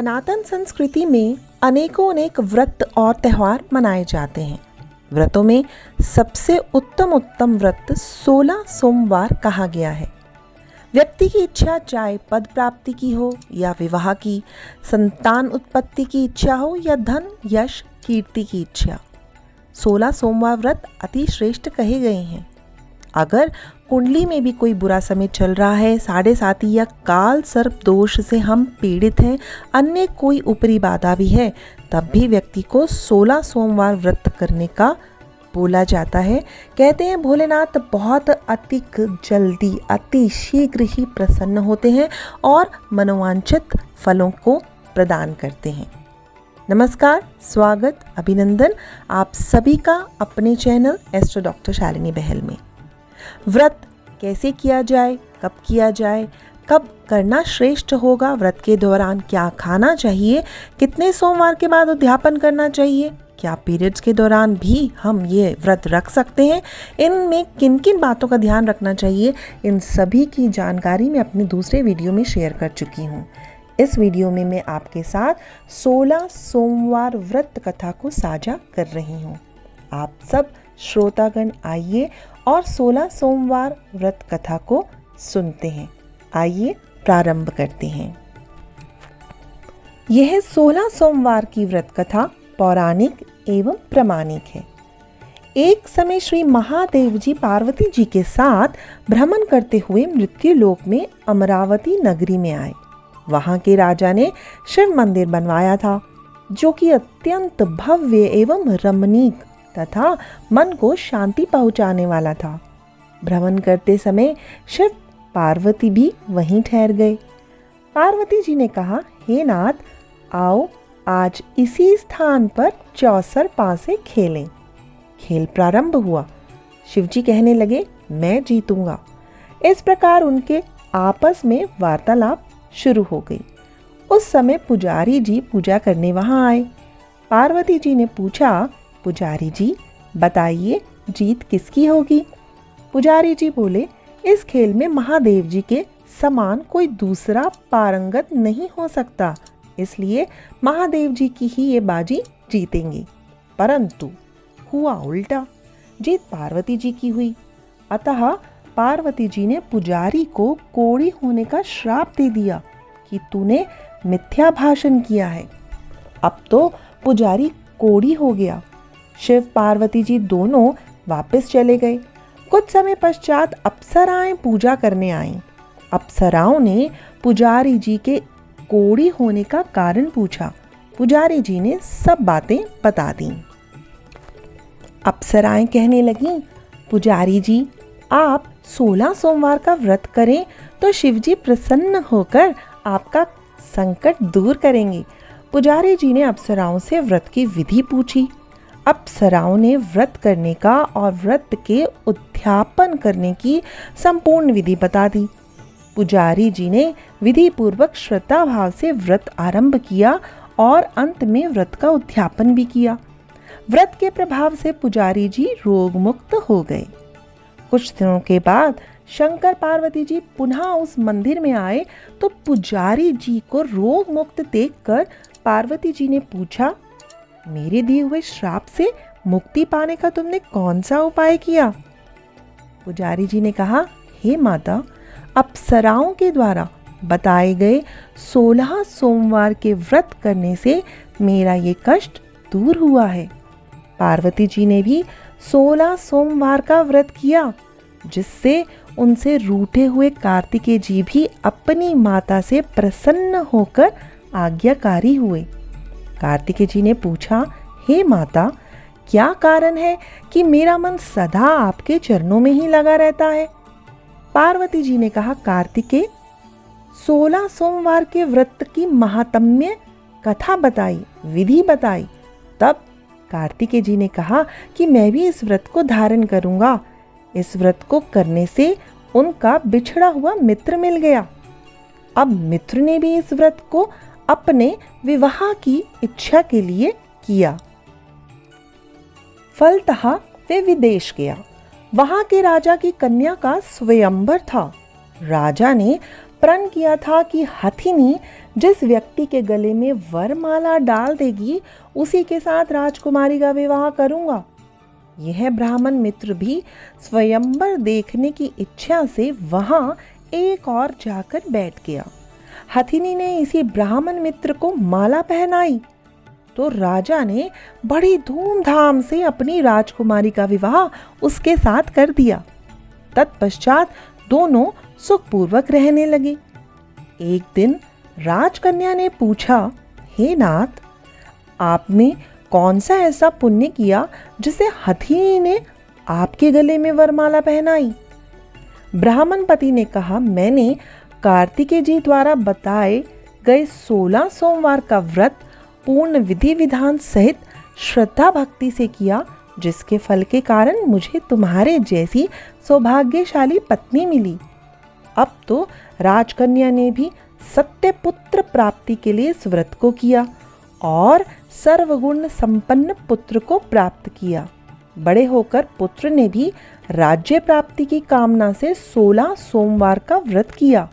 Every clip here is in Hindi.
सनातन संस्कृति में अनेक व्रत और त्यौहार मनाए जाते हैं। व्रतों में सबसे उत्तम व्रत 16 सोमवार कहा गया है। व्यक्ति की इच्छा चाहे पद प्राप्ति की हो या विवाह की, संतान उत्पत्ति की इच्छा हो या धन यश कीर्ति की इच्छा, 16 सोमवार व्रत अति श्रेष्ठ कहे गए हैं। अगर कुंडली में भी कोई बुरा समय चल रहा है, साढ़े साती या काल सर्प दोष से हम पीड़ित हैं, अन्य कोई ऊपरी बाधा भी है, तब भी व्यक्ति को 16 सोमवार व्रत करने का बोला जाता है। कहते हैं भोलेनाथ बहुत जल्दी अति शीघ्र ही प्रसन्न होते हैं और मनोवांछित फलों को प्रदान करते हैं। नमस्कार, स्वागत, अभिनंदन आप सभी का अपने चैनल एस्ट्रो डॉक्टर शालिनी बहल में। व्रत कैसे किया जाए, कब किया जाए, कब करना श्रेष्ठ होगा, व्रत के दौरान क्या खाना चाहिए, कितने सोमवार के बाद उद्यापन करना चाहिए, क्या पीरियड्स के दौरान भी हम ये व्रत रख सकते हैं, इनमें किन किन बातों का ध्यान रखना चाहिए, इन सभी की जानकारी मैं अपने दूसरे वीडियो में शेयर कर चुकी हूँ। इस वीडियो में मैं आपके साथ 16 सोमवार व्रत कथा को साझा कर रही हूँ। आप सब श्रोतागण आइए और 16 सोमवार व्रत कथा को सुनते हैं। आइए प्रारंभ करते हैं। यह 16 सोमवार की व्रत कथा पौराणिक एवं प्रामाणिक है। एक समय श्री महादेव जी पार्वती जी के साथ भ्रमण करते हुए मृत्यु लोक में अमरावती नगरी में आए। वहां के राजा ने शिव मंदिर बनवाया था, जो कि अत्यंत भव्य एवं रमणीक तथा मन को शांति पहुंचाने वाला था। भ्रमण करते समय शिव पार्वती भी वहीं ठहर गए। पार्वती जी ने कहा, हे नाथ, आओ आज इसी स्थान पर चौसर पासे खेलें। खेल प्रारंभ हुआ। शिवजी कहने लगे, मैं जीतूंगा। इस प्रकार उनके आपस में वार्तालाप शुरू हो गई। उस समय पुजारी जी पूजा करने वहां आए। पार्वती जी ने पूछा, पुजारी जी बताइए जीत किसकी होगी। पुजारी जी बोले, इस खेल में महादेव जी के समान कोई दूसरा पारंगत नहीं हो सकता, इसलिए महादेव जी की ही ये बाजी जीतेंगी। परंतु हुआ उल्टा, जीत पार्वती जी की हुई। अतः पार्वती जी ने पुजारी को कोढ़ी होने का श्राप दे दिया कि तूने मिथ्या भाषण किया है। अब तो पुजारी कोढ़ी हो गया। शिव पार्वती जी दोनों वापस चले गए। कुछ समय पश्चात अप्सराएं पूजा करने आईं। अप्सराओं ने पुजारी जी के कोढ़ी होने का कारण पूछा। पुजारी जी ने सब बातें बता दी। अप्सराएं कहने लगीं, पुजारी जी आप 16 सोमवार का व्रत करें तो शिवजी प्रसन्न होकर आपका संकट दूर करेंगे। पुजारी जी ने अप्सराओं से व्रत की विधि पूछी। अप्सराओं ने व्रत करने का और व्रत के उद्यापन करने की संपूर्ण विधि बता दी। पुजारी जी ने विधि पूर्वक श्रद्धा भाव से व्रत आरंभ किया और अंत में व्रत का उद्यापन भी किया। व्रत के प्रभाव से पुजारी जी रोग मुक्त हो गए। कुछ दिनों के बाद शंकर पार्वती जी पुनः उस मंदिर में आए तो पुजारी जी को रोग मुक्त देखकर पार्वती जी ने पूछा, मेरे दिए हुए श्राप से मुक्ति पाने का तुमने कौन सा उपाय किया। पुजारी जी ने कहा, हे माता, अप्सराओं के द्वारा बताए गए 16 सोमवार के व्रत करने से मेरा ये कष्ट दूर हुआ है। पार्वती जी ने भी 16 सोमवार का व्रत किया, जिससे उनसे रूठे हुए कार्तिकेय जी भी अपनी माता से प्रसन्न होकर आज्ञाकारी हुए। कार्तिकेय जी ने पूछा, हे माता, क्या कारण है कि मेरा मन सदा आपके चरणों में ही लगा रहता है। पार्वती जी ने कहा, कार्तिकेय, 16 सोमवार के व्रत की महात्म्य कथा बताई, विधि बताई। तब कार्तिकेय जी ने कहा कि मैं भी इस व्रत को धारण करूंगा। इस व्रत को करने से उनका बिछड़ा हुआ मित्र मिल गया। अब मित्र ने भी इस व्रत को अपने विवाह की इच्छा के लिए किया। फलतः वे विदेश गया। वहां के राजा की कन्या का स्वयंवर था। राजा ने प्रण किया था कि हथिनी जिस व्यक्ति के गले में वरमाला डाल देगी उसी के साथ राजकुमारी का विवाह करूंगा। यह ब्राह्मण मित्र भी स्वयंवर देखने की इच्छा से वहां एक और जाकर बैठ गया। हथिनी ने इसी ब्राह्मण मित्र को माला पहनाई तो राजा ने बड़ी धूमधाम से अपनी राजकुमारी का विवाह उसके साथ कर दिया। तत्पश्चात दोनों सुखपूर्वक रहने लगे। एक दिन राजकन्या ने पूछा, हे नाथ, आपने कौन सा ऐसा पुण्य किया जिसे हथिनी ने आपके गले में वरमाला पहनाई? ब्राह्मण पति ने कहा, मैंने कार्तिकेय जी द्वारा बताए गए 16 सोमवार का व्रत पूर्ण विधि विधान सहित श्रद्धा भक्ति से किया, जिसके फल के कारण मुझे तुम्हारे जैसी सौभाग्यशाली पत्नी मिली। अब तो राजकन्या ने भी सत्य पुत्र प्राप्ति के लिए इस व्रत को किया और सर्वगुण संपन्न पुत्र को प्राप्त किया। बड़े होकर पुत्र ने भी राज्य प्राप्ति की कामना से 16 सोमवार का व्रत किया।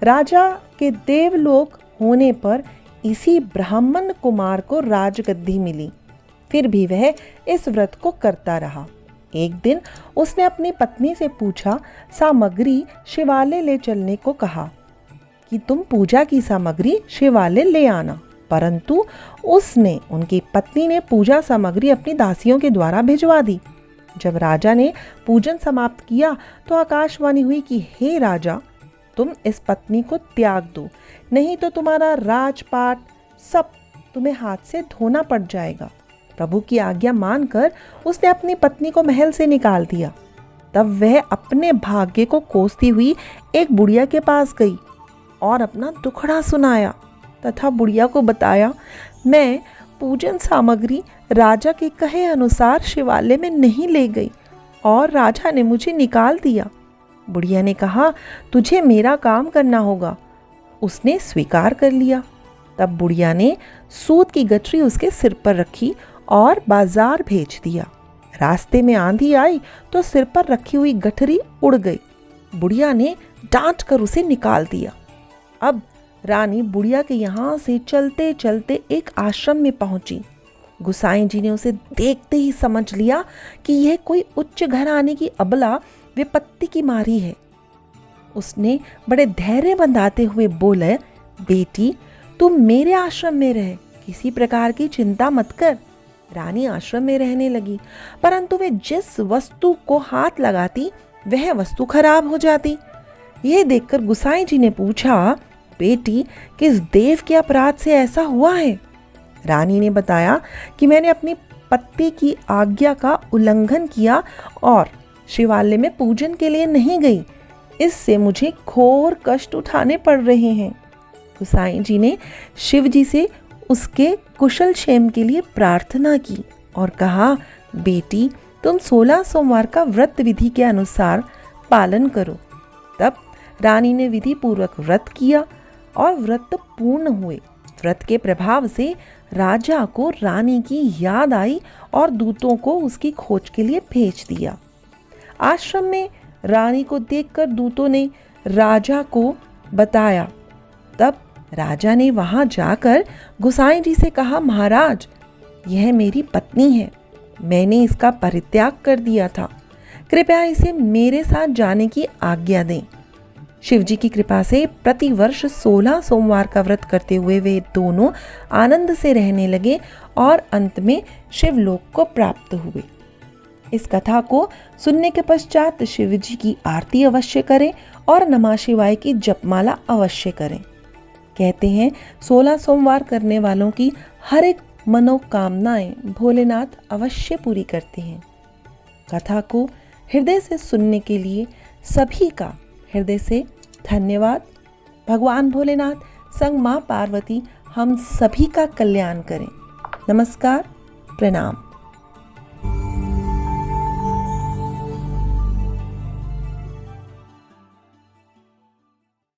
राजा के देवलोक होने पर इसी ब्राह्मण कुमार को राजगद्दी मिली। फिर भी वह इस व्रत को करता रहा। एक दिन उसने अपनी पत्नी से पूछा, सामग्री शिवालय ले चलने को कहा कि तुम पूजा की सामग्री शिवालय ले आना, परंतु उनकी पत्नी ने पूजा सामग्री अपनी दासियों के द्वारा भिजवा दी। जब राजा ने पूजन समाप्त किया तो आकाशवाणी हुई कि हे राजा, तुम इस पत्नी को त्याग दो, नहीं तो तुम्हारा राजपाट सब तुम्हें हाथ से धोना पड़ जाएगा। प्रभु की आज्ञा मानकर उसने अपनी पत्नी को महल से निकाल दिया। तब वह अपने भाग्य को कोसती हुई एक बुढ़िया के पास गई और अपना दुखड़ा सुनाया तथा बुढ़िया को बताया, मैं पूजन सामग्री राजा के कहे अनुसार शिवालय में नहीं ले गई और राजा ने मुझे निकाल दिया। बुढ़िया ने कहा, तुझे मेरा काम करना होगा। उसने स्वीकार कर लिया। तब बुढ़िया ने सूत की गठरी उसके सिर पर रखी और बाजार भेज दिया। रास्ते में आंधी आई तो सिर पर रखी हुई गठरी उड़ गई। बुढ़िया ने डांट कर उसे निकाल दिया। अब रानी बुढ़िया के यहाँ से चलते चलते एक आश्रम में पहुंची। गुसाई जी ने उसे देखते ही समझ लिया कि यह कोई उच्च घराने की अबला विपत्ति की मारी है। उसने बड़े धैर्य बंधाते हुए बोले, बेटी, तुम मेरे आश्रम में रह, किसी प्रकार की चिंता मत कर। रानी आश्रम में रहने लगी, परंतु वे जिस वस्तु को हाथ लगाती वह वस्तु खराब हो जाती। यह देखकर गुसाई जी ने पूछा, बेटी, किस देव के अपराध से ऐसा हुआ है? रानी ने बताया कि मैंने अपनी पति की आज्ञा का उल्लंघन किया और शिवालय में पूजन के लिए नहीं गई। इससे मुझे घोर कष्ट उठाने पड़ रहे हैं। गुसाई जी ने शिव जी से उसके कुशल क्षेम के लिए प्रार्थना की और कहा, बेटी, तुम 16 सोमवार का व्रत विधि के अनुसार पालन करो। तब रानी ने विधि पूर्वक व्रत किया और व्रत पूर्ण हुए। व्रत के प्रभाव से राजा को रानी की याद आई और दूतों को उसकी खोज के लिए भेज दिया। आश्रम में रानी को देखकर दूतों ने राजा को बताया। तब राजा ने वहां जाकर गुसाई जी से कहा, महाराज, यह मेरी पत्नी है, मैंने इसका परित्याग कर दिया था, कृपया इसे मेरे साथ जाने की आज्ञा दें। शिवजी की कृपा से प्रतिवर्ष 16 सोमवार का व्रत करते हुए वे दोनों आनंद से रहने लगे और अंत में शिवलोक को प्राप्त हुए। इस कथा को सुनने के पश्चात शिवजी की आरती अवश्य करें और नमः शिवाय की जपमाला अवश्य करें। कहते हैं 16 सोमवार करने वालों की हर एक मनोकामनाएं भोलेनाथ अवश्य पूरी करते हैं। कथा को हृदय से सुनने के लिए सभी का हृदय से धन्यवाद। भगवान भोलेनाथ संग माँ पार्वती हम सभी का कल्याण करें। नमस्कार, प्रणाम।